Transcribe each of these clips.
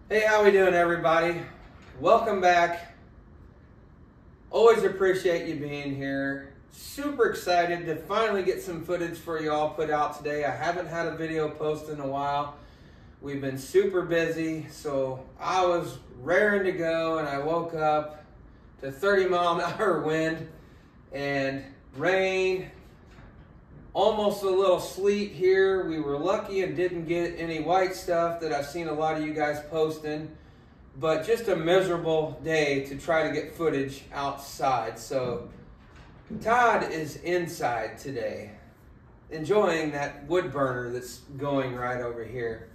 Hey, how we doing, everybody? Welcome back. Always appreciate you being here. Super excited to finally get some footage for you all put out today. I haven't had a video post in a while. We've been super busy, so I was raring to go, and I woke up to 30-mile-an-hour wind and rain. Almost a little sleet here. We were lucky and didn't get any white stuff that I've seen a lot of you guys posting, but just a miserable day to try to get footage outside. So Todd is inside today, enjoying that wood burner that's going right over here.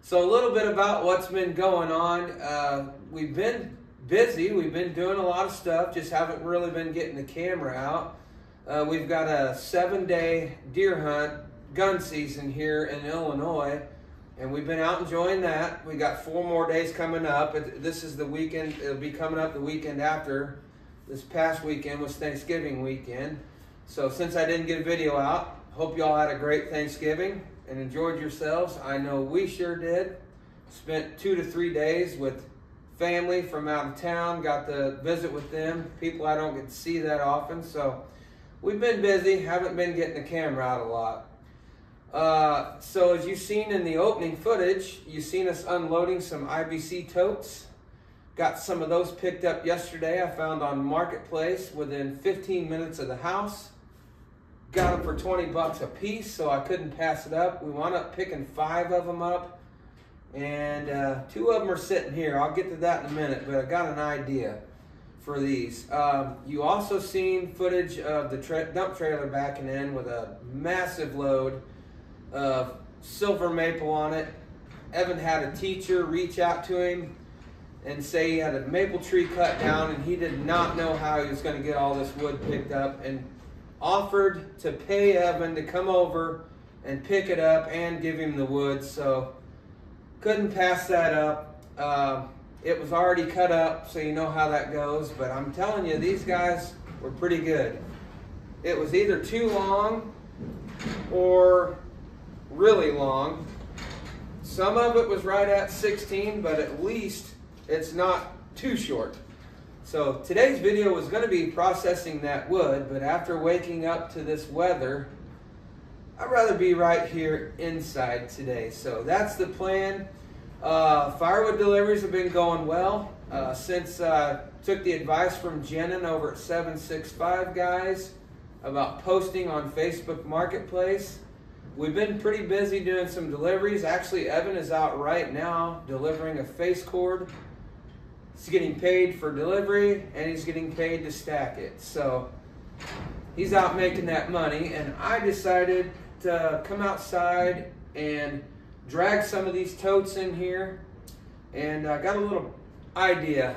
So a little bit about what's been going on. We've been busy. We've been doing a lot of stuff, just haven't really been getting the camera out. We've got a 7-day deer hunt gun season here in Illinois, and we've been out enjoying that. We got 4 more days coming up. This is the weekend. It'll be coming up the weekend after. This past weekend was Thanksgiving weekend. So since I didn't get a video out, hope you all had a great Thanksgiving and enjoyed yourselves. I know we sure did. Spent 2 to 3 days with family from out of town. Got to visit with them, people I don't get to see that often. So we've been busy, haven't been getting the camera out a lot. So as you've seen in the opening footage, you've seen us unloading some IBC totes. Got some of those picked up yesterday. I found on Marketplace within 15 minutes of the house. Got them for 20 bucks a piece, so I couldn't pass it up. We wound up picking 5 of them up, and 2 of them are sitting here. I'll get to that in a minute, but I got an idea for these. You also seen footage of the dump trailer backing in with a massive load of silver maple on it. Evan had a teacher reach out to him and say he had a maple tree cut down and he did not know how he was going to get all this wood picked up, and offered to pay Evan to come over and pick it up and give him the wood. So couldn't pass that up. It was already cut up, so you know how that goes, but I'm telling you, these guys were pretty good. It was either too long or really long. Some of it was right at 16, but at least it's not too short. So today's video was going to be processing that wood, but after waking up to this weather, I'd rather be right here inside today. So that's the plan. Firewood deliveries have been going well since I took the advice from Jenin over at 765 guys about posting on Facebook Marketplace. We've been pretty busy doing some deliveries. Actually, Evan is out right now delivering a face cord. He's getting paid for delivery and he's getting paid to stack it. So he's out making that money, and I decided to come outside and drag some of these totes in here, and I got a little idea.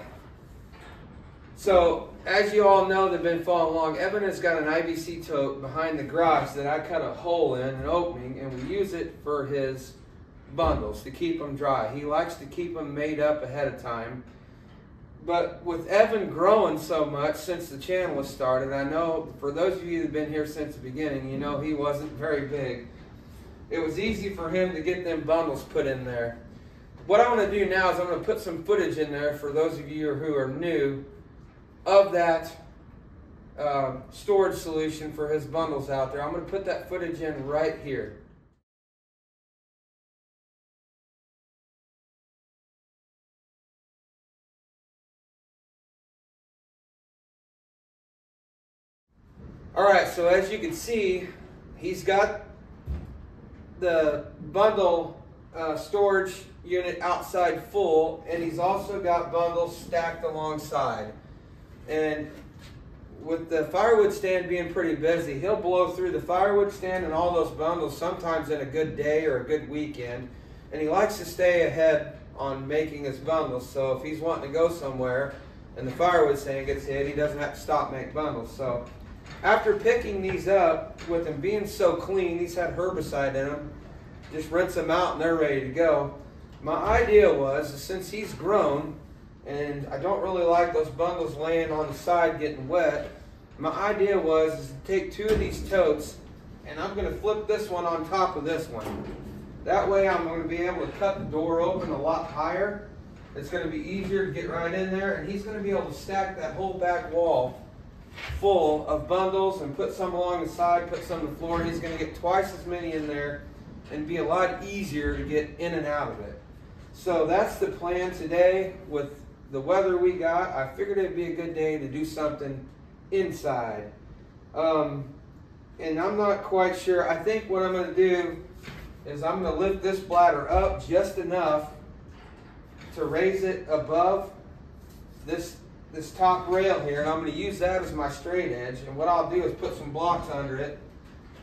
So as you all know that have been following along, Evan has got an IBC tote behind the garage that I cut a hole in, an opening, and we use it for his bundles to keep them dry. He likes to keep them made up ahead of time. But with Evan growing so much since the channel was started, I know for those of you that have been here since the beginning, you know he wasn't very big. It was easy for him to get them bundles put in there. What I want to do now is I'm going to put some footage in there for those of you who are new of that storage solution for his bundles out there. I'm going to put that footage in right here. Alright, so as you can see, he's got the bundle storage unit outside full, and he's also got bundles stacked alongside. And with the firewood stand being pretty busy, he'll blow through the firewood stand and all those bundles sometimes in a good day or a good weekend. And he likes to stay ahead on making his bundles, so if he's wanting to go somewhere and the firewood stand gets hit, he doesn't have to stop making bundles. So after picking these up, with them being so clean, these had herbicide in them, just rinse them out and they're ready to go. My idea was, since he's grown, and I don't really like those bundles laying on the side getting wet, my idea was to take 2 of these totes, and I'm going to flip this one on top of this one. That way I'm going to be able to cut the door open a lot higher It's going to be easier to get right in there, and he's going to be able to stack that whole back wall full of bundles and put some along the side, put some on the floor. He's going to get twice as many in there and be a lot easier to get in and out of it. So that's the plan today. With the weather we got, I figured it'd be a good day to do something inside. And I'm not quite sure. I think what I'm going to do is I'm going to lift this bladder up just enough to raise it above this top rail here, and I'm going to use that as my straight edge. And what I'll do is put some blocks under it,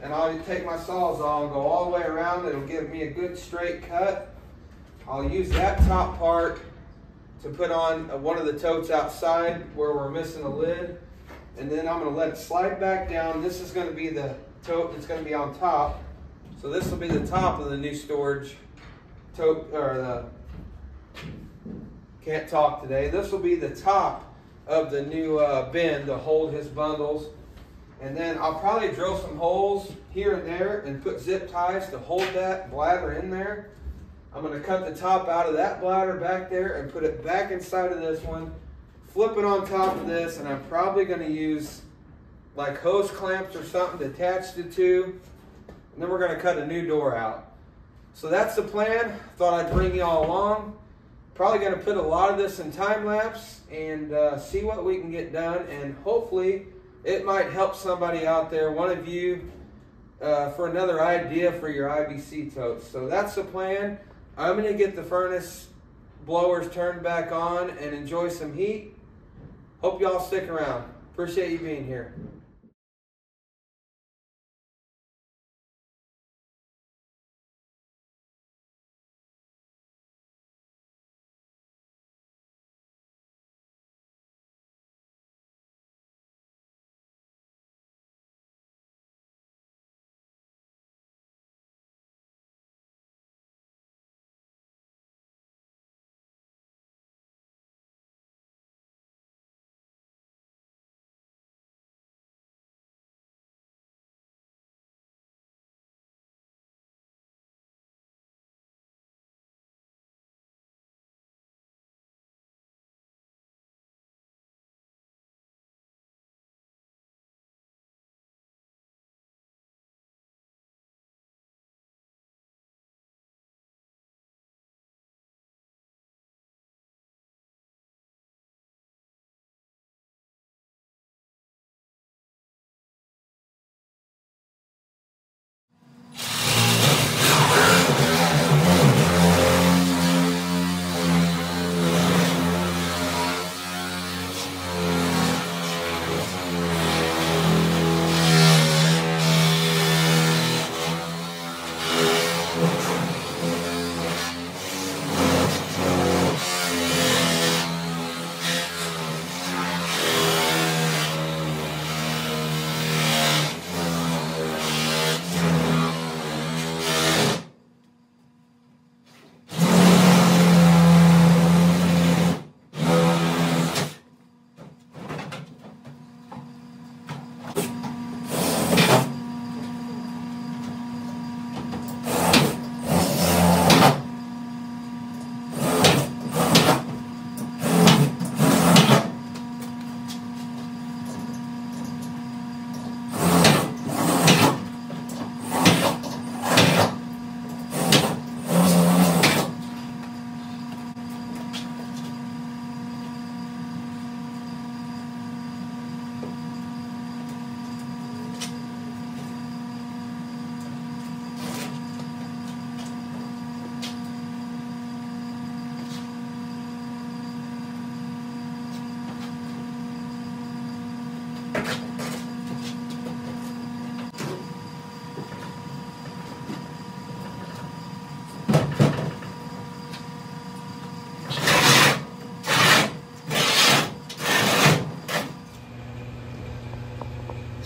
and I'll take my sawzall and go all the way around. It'll give me a good straight cut. I'll use that top part to put on one of the totes outside where we're missing a lid, and then I'm going to let it slide back down. This is going to be the tote that's going to be on top. So this will be the top of the new storage tote, or can't talk today. This will be the top of the new bin to hold his bundles. And then I'll probably drill some holes here and there and put zip ties to hold that bladder in there. I'm going to cut the top out of that bladder back there and put it back inside of this one, flip it on top of this, and I'm probably going to use like hose clamps or something to attach the two. And then we're going to cut a new door out. So that's the plan. Thought I'd bring you all along. Probably going to put a lot of this in time lapse and see what we can get done, and hopefully it might help somebody out there, one of you, for another idea for your IBC totes. So that's the plan. I'm going to get the furnace blowers turned back on and enjoy some heat. Hope y'all stick around. Appreciate you being here.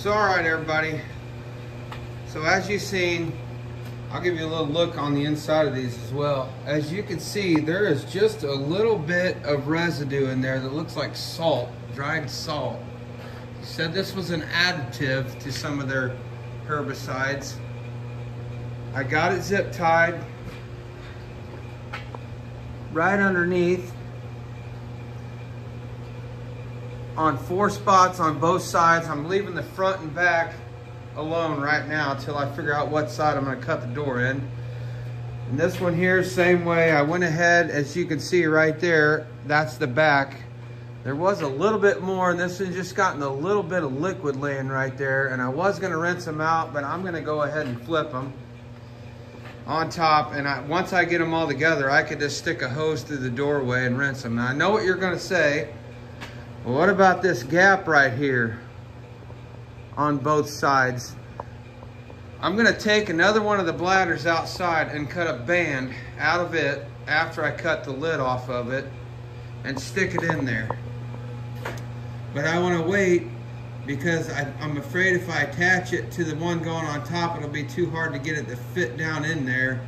So all right, everybody. So as you've seen, I'll give you a little look on the inside of these as well. As you can see, there is just a little bit of residue in there that looks like salt, dried salt. He said this was an additive to some of their herbicides. I got it zip tied right underneath on 4 spots on both sides. I'm leaving the front and back alone right now until I figure out what side I'm gonna cut the door in. And this one here, same way. I went ahead, as you can see right there, that's the back. There was a little bit more, and this has just gotten a little bit of liquid laying right there, and I was gonna rinse them out, but I'm gonna go ahead and flip them on top, and once I get them all together, I could just stick a hose through the doorway and rinse them. Now, I know what you're gonna say. Well, what about this gap right here on both sides? I'm gonna take another one of the bladders outside and cut a band out of it after I cut the lid off of it and stick it in there. But I wanna wait because I'm afraid if I attach it to the one going on top, it'll be too hard to get it to fit down in there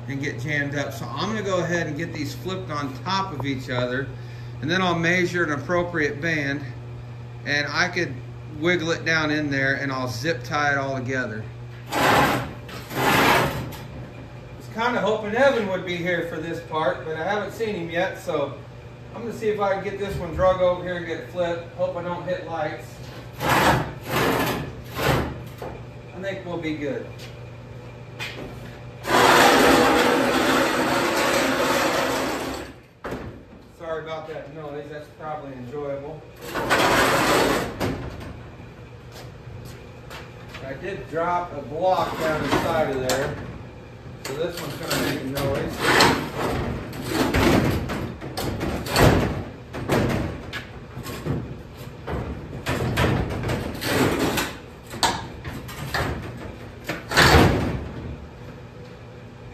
and get jammed up. So I'm gonna go ahead and get these flipped on top of each other, and then I'll measure an appropriate band, and I could wiggle it down in there and I'll zip tie it all together. I was kind of hoping Evan would be here for this part, but I haven't seen him yet, so I'm gonna see if I can get this one drug over here and get it flipped. Hope I don't hit lights. I think we'll be good. Sorry about that noise, that's probably enjoyable. I did drop a block down the side of there, so this one's going to make a noise.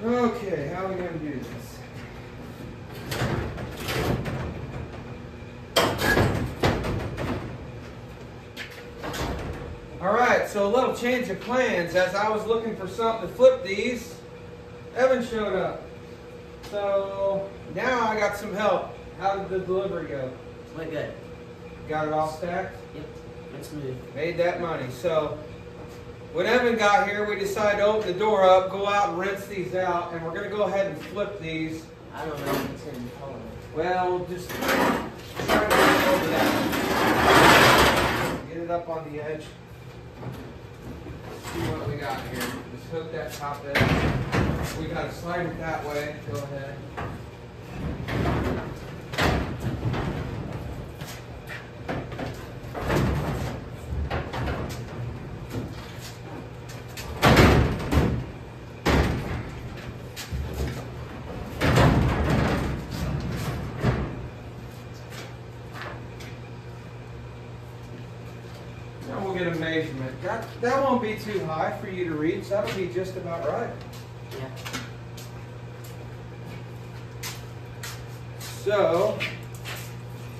Okay, how are we going to do this? Alright, so a little change of plans. As I was looking for something to flip these, Evan showed up. So now I got some help. How did the delivery go? Went good. Got it all stacked? Yep, went smooth. Made that money. So when Evan got here, we decided to open the door up, go out and rinse these out, and we're going to go ahead and flip these. I don't know if it's going to be falling. Well, just try to get it over that. Get it up on the edge. See what we got here. Just hook that top edge. We got to slide it that way. Go ahead. We'll get a measurement. That won't be too high for you to reach. That'll be just about right. Yeah. So,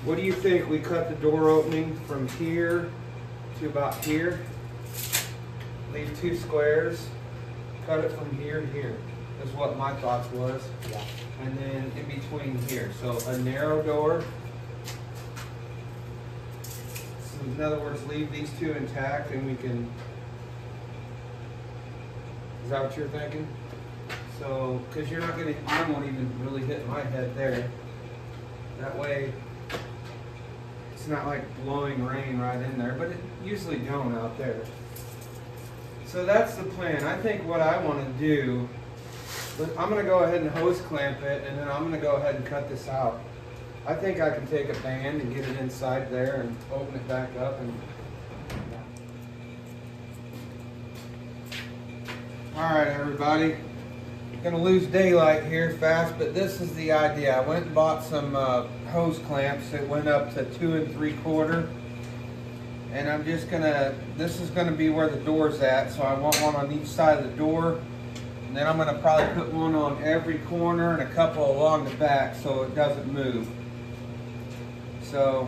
what do you think? We cut the door opening from here to about here. Leave 2 squares. Cut it from here to here. Is what my thoughts was. Yeah. And then in between here. So a narrow door. In other words, leave these 2 intact and we can, is that what you're thinking? So, because you're not going to, I won't even really hit my head there. That way, it's not like blowing rain right in there, but it usually don't out there. So that's the plan. I think what I want to do, I'm going to go ahead and hose clamp it, and then I'm going to go ahead and cut this out. I think I can take a band and get it inside there and open it back up. And all right, everybody. Gonna lose daylight here fast, but this is the idea. I went and bought some hose clamps that went up to 2 3/4, and I'm just gonna. This is gonna be where the door's at, so I want one on each side of the door, and then I'm gonna probably put one on every corner and a couple along the back so it doesn't move. So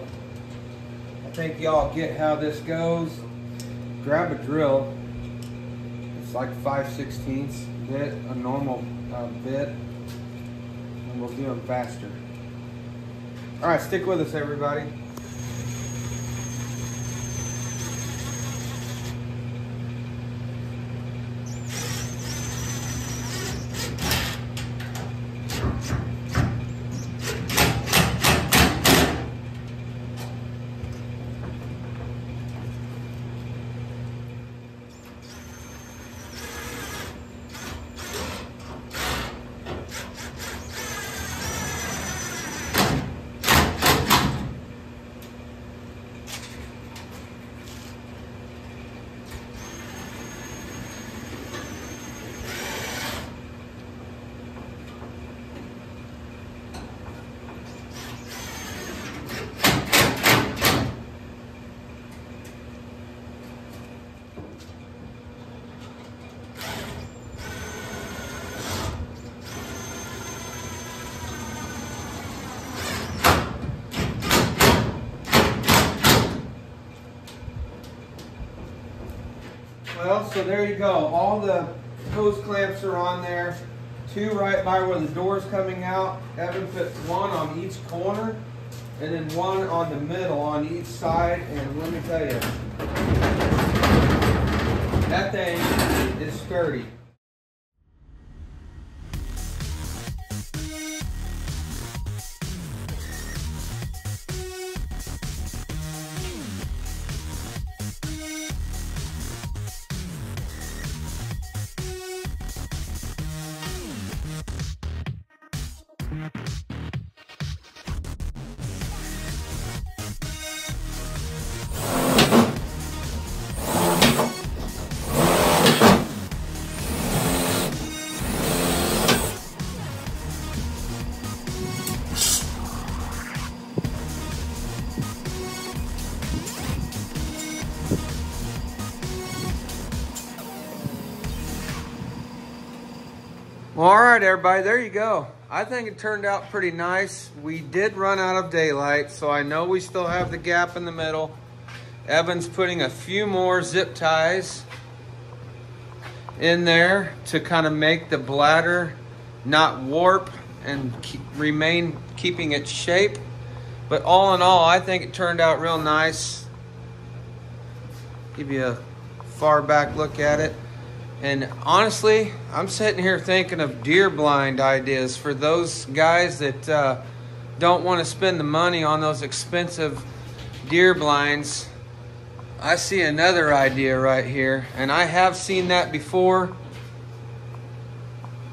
I think y'all get how this goes. Grab a drill. It's like 5/16 bit, a normal bit, and we'll do them faster. All right, stick with us, everybody. so there you go. All the hose clamps are on there. 2 right by where the door's coming out. Evan put 1 on each corner and then 1 on the middle on each side. And let me tell you, that thing is sturdy. Well, all right, everybody, there you go. I think it turned out pretty nice. We did run out of daylight, so I know we still have the gap in the middle. Evan's putting a few more zip ties in there to kind of make the bladder not warp and remain keeping its shape. But all in all, I think it turned out real nice. Give you a far back look at it. And honestly, I'm sitting here thinking of deer blind ideas for those guys that don't want to spend the money on those expensive deer blinds. I see another idea right here, and I have seen that before.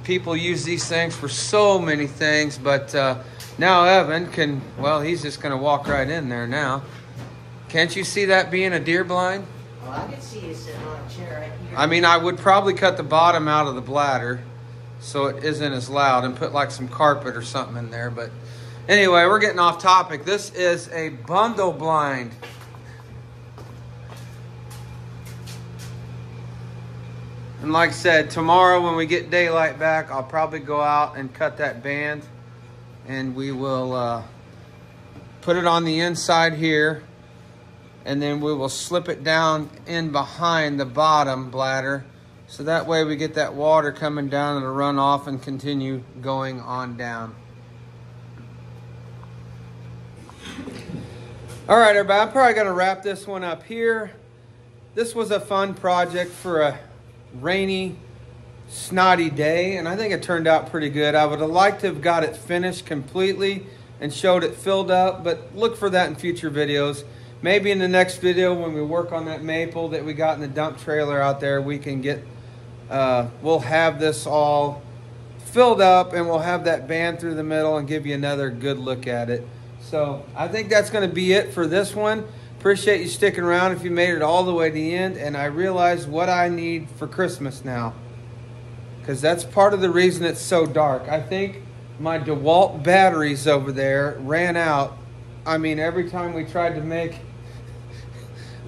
People use these things for so many things, but now Evan can, well, he's just going to walk right in there now. Can't you see that being a deer blind? Well, I can see you sitting on a chair right here. I mean, I would probably cut the bottom out of the bladder so it isn't as loud and put like some carpet or something in there. But anyway, we're getting off topic. This is a bundle blind. And like I said, tomorrow when we get daylight back, I'll probably go out and cut that band. And we will put it on the inside here. And then we will slip it down in behind the bottom bladder. So that way we get that water coming down and it'll run off and continue going on down. All right, everybody, I'm probably gonna wrap this one up here. This was a fun project for a rainy, snotty day, and I think it turned out pretty good. I would have liked to have got it finished completely and showed it filled up, but look for that in future videos. Maybe in the next video when we work on that maple that we got in the dump trailer out there, we can get, we'll have this all filled up and we'll have that band through the middle and give you another good look at it. So I think that's going to be it for this one. Appreciate you sticking around if you made it all the way to the end. And I realized what I need for Christmas now, because that's part of the reason it's so dark. I think my DeWalt batteries over there ran out. I mean, every time we tried to make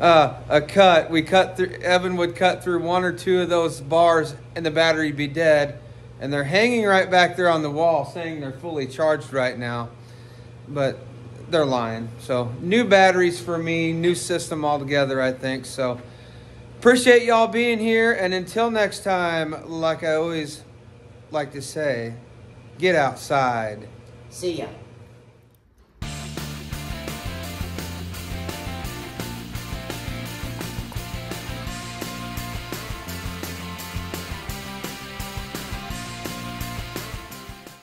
a cut, Evan would cut through 1 or 2 of those bars and the battery would be dead. And they're hanging right back there on the wall saying they're fully charged right now. But they're lying. So new batteries for me, new system altogether, I think. So appreciate y'all being here. And until next time, like I always like to say, get outside. See ya.